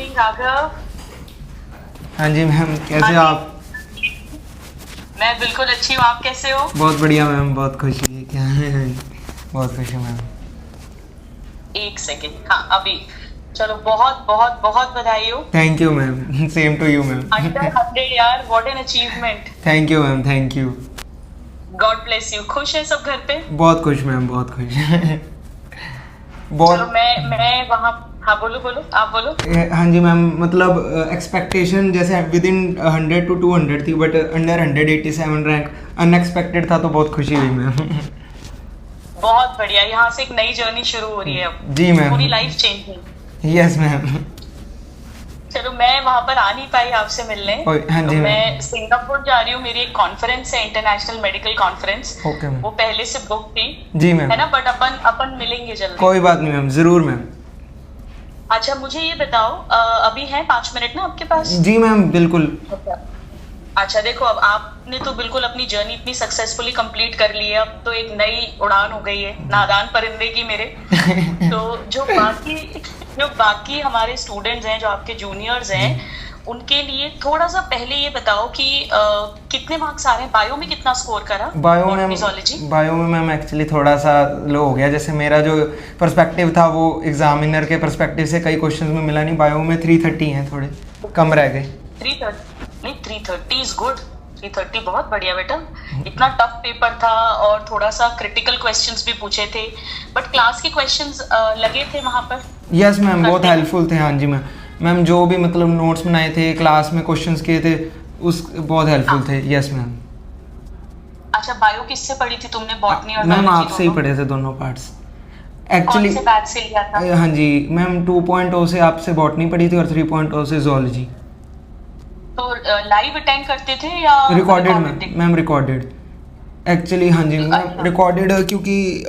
Morning Raghav. हाँ जी ma'am, कैसे हो आप? मैं बिल्कुल अच्छी हूँ, आप कैसे हो? बहुत बढ़िया मैम, बहुत खुशी है। क्या है? बहुत खुशी मैम। एक सेकेंड, हाँ अभी। चलो, बहुत बहुत बहुत बधाई हो। Thank you ma'am, same to you ma'am. Under 100 यार, what an achievement. Thank you ma'am, thank you. God bless you. खुश है सब घर पे? बहुत खुश मैम, बहुत खुश। चलो बहुत। मैं वहाँ। हाँ बोलो बोलो, आप बोलो। हाँ जी मैम, मतलब एक्सपेक्टेशन जैसे विद इन 100 to 200 थी, बट अंडर 187 रैंक अनएक्सपेक्टेड था, तो बहुत खुशी हुई मैम। बहुत बढ़िया, यहाँ से एक नई जर्नी शुरू हो रही है अब। जी मैम। पूरी लाइफ चेंजिंग। Yes ma'am. चलो, मैं वहां पर आ नहीं पाई आपसे मिलने। हाँ तो जी मैं मैम। सिंगापुर जा रही हूँ, मेरी एक कॉन्फ्रेंस है, international medical conference. Okay ma'am. वो पहले से बुक थी। जी मैम। है ना, बट अपन अपन मिलेंगे जल्दी। कोई बात नहीं मैम, ज़रूर मैम। अच्छा, मुझे ये बताओ, अभी है 5 मिनट ना आपके पास? जी मैम, बिल्कुल। अच्छा देखो, अब आपने तो बिल्कुल अपनी जर्नी इतनी सक्सेसफुली कंप्लीट कर ली है, अब तो एक नई उड़ान हो गई है, नादान परिंदे की मेरे। तो जो बाकी हमारे स्टूडेंट्स हैं, जो आपके जूनियर्स हैं, उनके लिए थोड़ा सा पहले ये बताओ कि कितने मार्क्स आ रहे हैं, बायो में कितना स्कोर करा? बायो में मैम एक्चुअली थोड़ा सा लो हो गया। जैसे मेरा जो पर्सपेक्टिव था वो एग्जामिनर के पर्सपेक्टिव से कई क्वेश्चंस में मिला नहीं। बायो में 330 हैं, थोड़े कम रह गए। 330 नहीं, 330 इज गुड। 330 बहुत बढ़िया बेटा। इतना टफ पेपर था और थोड़ा सा क्रिटिकल क्वेश्चंस भी पूछे थे, बट क्लास के क्वेश्चंस लगे थे वहां पर? यस मैम, बहुत हेल्पफुल थे। हाँ जी मैम जो भी मतलब नोट्स बनाए थे, क्लास में क्वेश्चंस किए थे, उस बहुत हेल्पफुल थे। Yes ma'am. अच्छा, बायो किससे पढ़ी थी तुमने, बॉटनी और मैम बायोलॉजी आपसे ही दोनों? पढ़े थे दोनों पार्ट्स कौन एक्चुअली। से बैच से लिया था? हाँ जी मैम, 2.0 से आपसे बॉटनी पढ़ी थी और 3.0 से जोलॉजी। तो लाइव अटेंड करते थे या रिकॉर्डेड मैम, रिकॉर्डेड एक्चुअली। हाँ जी मैम, रिकॉर्डेड, क्योंकि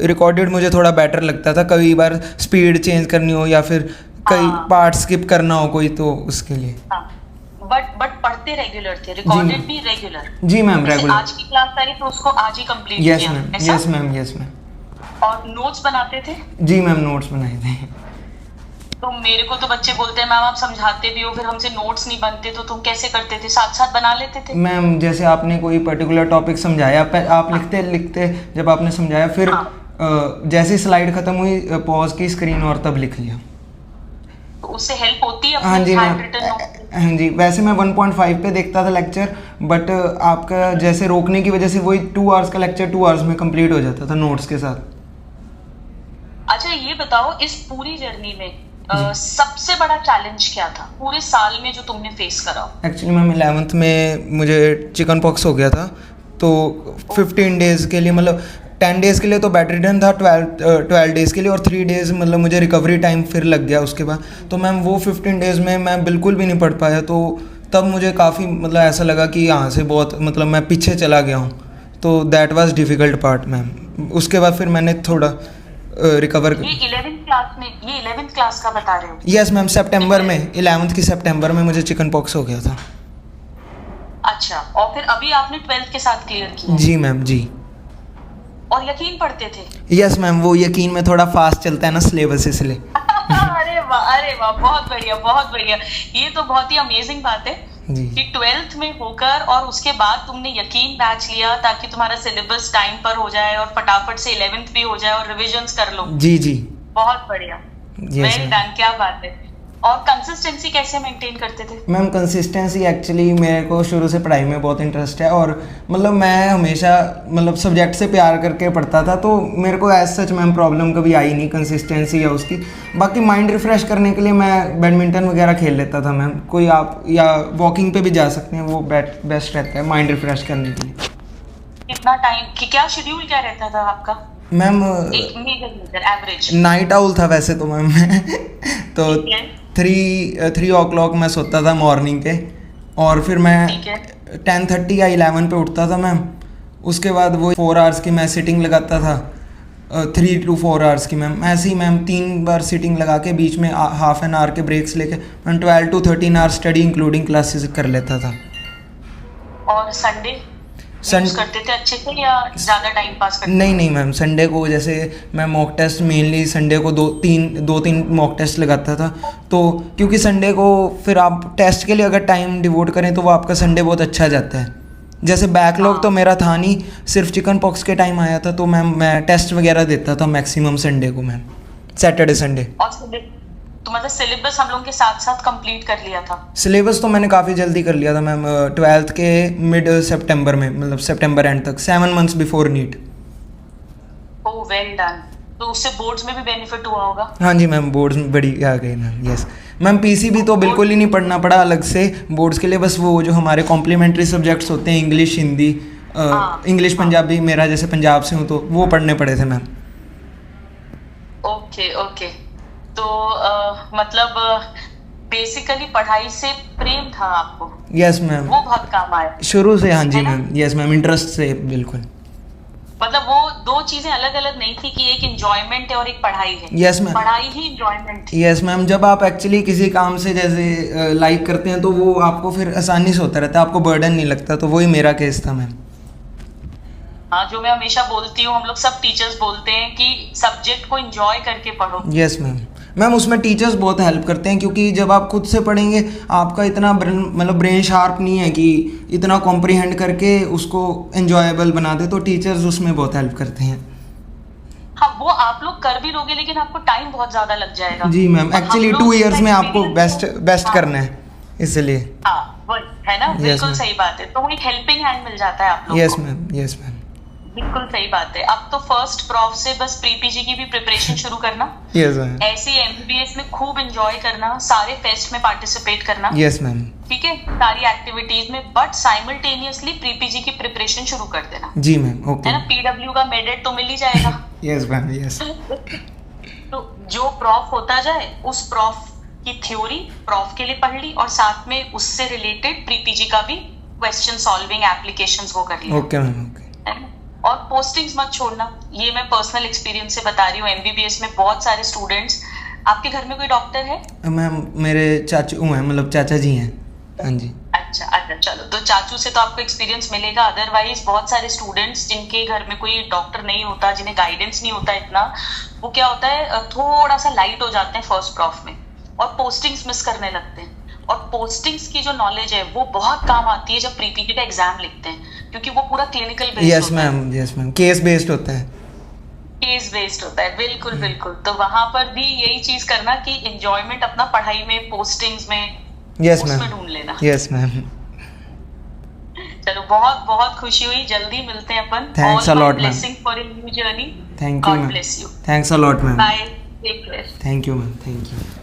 रिकॉर्डेड मुझे थोड़ा बेटर लगता था। कई बार स्पीड चेंज करनी हो या फिर कई पार्ट स्किप करना हो कोई, तो उसके लिए। बट पढ़ते रेगुलर थे, रिकॉर्डेड भी रेगुलर? जी मैम, रेगुलर। आज की क्लास आई तो उसको आज ही कंप्लीट किया? Yes ma'am, yes ma'am, yes ma'am. और नोट्स बनाते थे? जी मैम, नोट्स बनाए थे। तो मेरे को तो बच्चे बोलते हैं मैम आप समझाते भी हो, फिर हमसे नोट्स नहीं बनते, तो तुम कैसे करते थे, साथ साथ बना लेते थे? मैम जैसे आपने कोई पर्टिकुलर टॉपिक समझाया, आप लिखते लिखते जब आपने समझाया, फिर जैसे स्लाइड खत्म हुई, पॉज की स्क्रीन और तब लिख लिया। तो उससे हेल्प होती है? हाँ जी मैम। नोट? हाँ जी, वैसे मैं 1.5 पे देखता था लेक्चर, बट आपका जैसे रोकने की वजह से वही 2 आवर्स का लेक्चर 2 आवर्स में कंप्लीट हो जाता था नोट्स के साथ। अच्छा ये बताओ, इस पूरी जर्नी में सबसे बड़ा चैलेंज क्या था पूरे साल में जो तुमने फेस करा? एक्चुअली मैम 11th में मुझे चिकन पॉक्स हो गया था, तो 15 डेज़ के लिए, मतलब 10 डेज़ के लिए तो बेड रिडन था, 12 डेज़ के लिए, और 3 डेज़ मतलब मुझे रिकवरी टाइम फिर लग गया उसके बाद। तो मैम वो 15 डेज़ में मैं बिल्कुल भी नहीं पढ़ पाया, तो तब मुझे काफ़ी मतलब ऐसा लगा कि यहाँ से बहुत मतलब मैं पीछे चला गया हूँ। तो that was difficult part ma'am. उसके बाद फिर मैंने थोड़ा रिकवर। ये 11th क्लास का बता रहे हो? यस मैम, सितंबर में, 11th की सितंबर में मुझे चिकन पॉक्स हो गया था। अच्छा, और फिर अभी आपने 12th के साथ क्लियर किया? जी मैम, जी। और यकीन पढ़ते थे? यस मैम, वो यकीन में थोड़ा फास्ट चलता है ना सिलेबस, इसलिए। अरे वाह, बहुत बढ़िया बहुत बढ़िया। ये तो बहुत ही अमेजिंग बात है जी कि 12th में होकर और उसके बाद तुमने यकीन बैच लिया ताकि तुम्हारा सिलेबस टाइम पर हो जाए और फटाफट से 11th भी हो जाए और रिविजन्स कर लो। जी जी। बहुत बढ़िया, वेल डन, क्या बात है। और कंसिस्टेंसी कैसे मेंटेन करते थे? मैम कंसिस्टेंसी एक्चुअली मेरे को शुरू से पढ़ाई में बहुत इंटरेस्ट है, और मतलब मैं हमेशा मतलब सब्जेक्ट से प्यार करके पढ़ता था, तो मेरे को एज सच मैम प्रॉब्लम कभी आई नहीं कंसिस्टेंसी या उसकी। बाकी माइंड रिफ्रेश करने के लिए मैं बैडमिंटन वगैरह खेल लेता था मैम। कोई आप या वॉकिंग पे भी जा सकते हैं, वो बेस्ट रहता है माइंड रिफ्रेश करने के लिए। कितना टाइम कि क्या शेड्यूल क्या रहता था आपका मैम? एवरेज नाइट आउल था वैसे तो मैम। तो 3 o'clock मैं सोता था मॉर्निंग के, और फिर मैं 10:30 या 11 पे उठता था मैम। उसके बाद वो 4 आवर्स की मैं सिटिंग लगाता था, 3 to 4 आवर्स की मैम। ऐसे ही मैम 3 बार सिटिंग लगा के बीच में हाफ एन आवर के ब्रेक्स लेके मैं 12 to 13 hours study including classes कर लेता था। और संडे? यूज करते थे अच्छे से या ज्यादा टाइम पास करते नहीं नहीं मैम, संडे को जैसे मैं मॉक टेस्ट मेनली संडे को दो तीन मॉक टेस्ट लगाता था, तो क्योंकि संडे को फिर आप टेस्ट के लिए अगर टाइम डिवोट करें तो वो आपका संडे बहुत अच्छा जाता है। जैसे बैकलॉग तो मेरा था नहीं, सिर्फ चिकन पॉक्स के टाइम आया था, तो मैम मैं टेस्ट वगैरह देता था मैक्सिमम संडे को मैम, सैटरडे संडे। और तो मतलब सिलेबस हम लोग के साथ साथ कंप्लीट कर लिया था? सिलेबस तो मैंने काफ़ी जल्दी कर लिया था मैम, 12th के मिड सितंबर में, मतलब सितंबर एंड तक, 7 months before NEET. Oh well done. तो उससे बोर्ड्स में भी बेनिफिट हुआ होगा? हाँ जी मैम, बोर्ड्स में बड़ी आ गई मैम, यस मैम। पीसीबी तो बिल्कुल ही नहीं पढ़ना पड़ा अलग से बोर्ड्स के लिए, बस वो जो हमारे कॉम्प्लीमेंट्री सब्जेक्ट्स होते हैं, इंग्लिश, हिंदी, इंग्लिश पंजाबी, मेरा जैसे पंजाब से हूँ तो वो पढ़ने पड़े थे मैम। Okay okay. तो मतलब बेसिकली पढ़ाई से प्रेम था आपको? यस मैम, वो बहुत काम आया शुरू से। हाँ जी मैम, यस मैम, इंटरेस्ट से बिल्कुल। मतलब वो दो चीजें अलग अलग नहीं थी कि एक एंजॉयमेंट है और एक पढ़ाई है। यस मैम, पढ़ाई ही एंजॉयमेंट थी। यस मैम, जब आप एक्चुअली किसी काम से जैसे लाइक करते हैं तो वो आपको फिर आसानी से होता रहता है, आपको बर्डन नहीं लगता, तो वही मेरा केस था मैम। हाँ, जो मैं हमेशा बोलती हूँ, हम लोग सब टीचर्स बोलते हैं कि सब्जेक्ट को एंजॉय करके पढ़ो। यस मैम, मैम उसमें टीचर्स बहुत हेल्प करते हैं, क्योंकि जब आप खुद से पढ़ेंगे आपका इतना मतलब ब्रेन शार्प नहीं है कि इतना कॉम्प्रिहेंड करके उसको एंजॉयबल बना दे, तो टीचर्स उसमें बहुत हेल्प करते हैं। हाँ, वो आप लोग कर भी लोगे लेकिन आपको टाइम बहुत ज्यादा लग जाएगा। जी मैम, एक्चुअली 2 years में आपको बेस्ट करना है, इसलिए। हाँ वही है ना, बिल्कुल सही बात है। तो एक हेल्पिंग हैंड मिल जाता है आप लोग को। यस मैम, यस मैम, बिल्कुल सही बात है। अब तो फर्स्ट प्रॉफ से बस प्री पीजी की भी प्रिपरेशन शुरू करना। यस मैम, ऐसे एमबीबीएस में खूब एंजॉय करना, सारे फेस्ट में पार्टिसिपेट करना। यस मैम, ठीक है, सारी एक्टिविटीज में, बट साइमल्टेनियसली प्री पीजी की प्रिपरेशन शुरू कर देना। जी मैम, ओके, है ना, पीडब्ल्यू का मेडेट तो मिल ही जाएगा। Yes ma'am, yes. तो जो प्रॉफ होता जाए उस प्रॉफ की थ्योरी प्रॉफ के लिए पढ़ ली, और साथ में उससे रिलेटेड प्री पीजी का भी क्वेश्चन सॉल्विंग एप्लीकेशंस वो कर लिया। Okay ma'am, okay. और पोस्टिंग्स मत छोड़ना, ये मैं पर्सनल एक्सपीरियंस से बता रही हूँ। एमबीबीएस में बहुत सारे स्टूडेंट्स, आपके घर में कोई डॉक्टर है? मैम मेरे चाचू हैं, मतलब चाचा जी हैं। हाँ जी। अच्छा अच्छा, चलो, तो चाचू से तो आपको एक्सपीरियंस मिलेगा। अदरवाइज बहुत सारे स्टूडेंट्स जिनके घर में कोई डॉक्टर नहीं होता, जिन्हें गाइडेंस नहीं होता इतना, वो क्या होता है, थोड़ा सा लाइट हो जाते हैं फर्स्ट प्रॉफ में और पोस्टिंग्स मिस करने लगते हैं। और पोस्टिंग्स की जो नॉलेज है वो बहुत काम आती है जब प्री पीजी का एग्जाम लिखते हैं, क्योंकि वो पूरा क्लिनिकल बेस्ड होता है। Yes ma'am, yes ma'am, case based होता है। केस बेस्ड होता है, बिल्कुल बिल्कुल। तो वहां पर भी यही चीज करना कि एंजॉयमेंट अपना पढ़ाई में, पोस्टिंग्स में, यस उसमें मैम, ढूंढ लेना। Yes ma'am. चलो, बहुत बहुत खुशी हुई, जल्दी मिलते हैं अपन। Thanks a lot ma'am. Blessing for your new journey. Thank you God ma'am, bless you. Thanks a lot ma'am. Bye, take care. Thank you ma'am, thank you.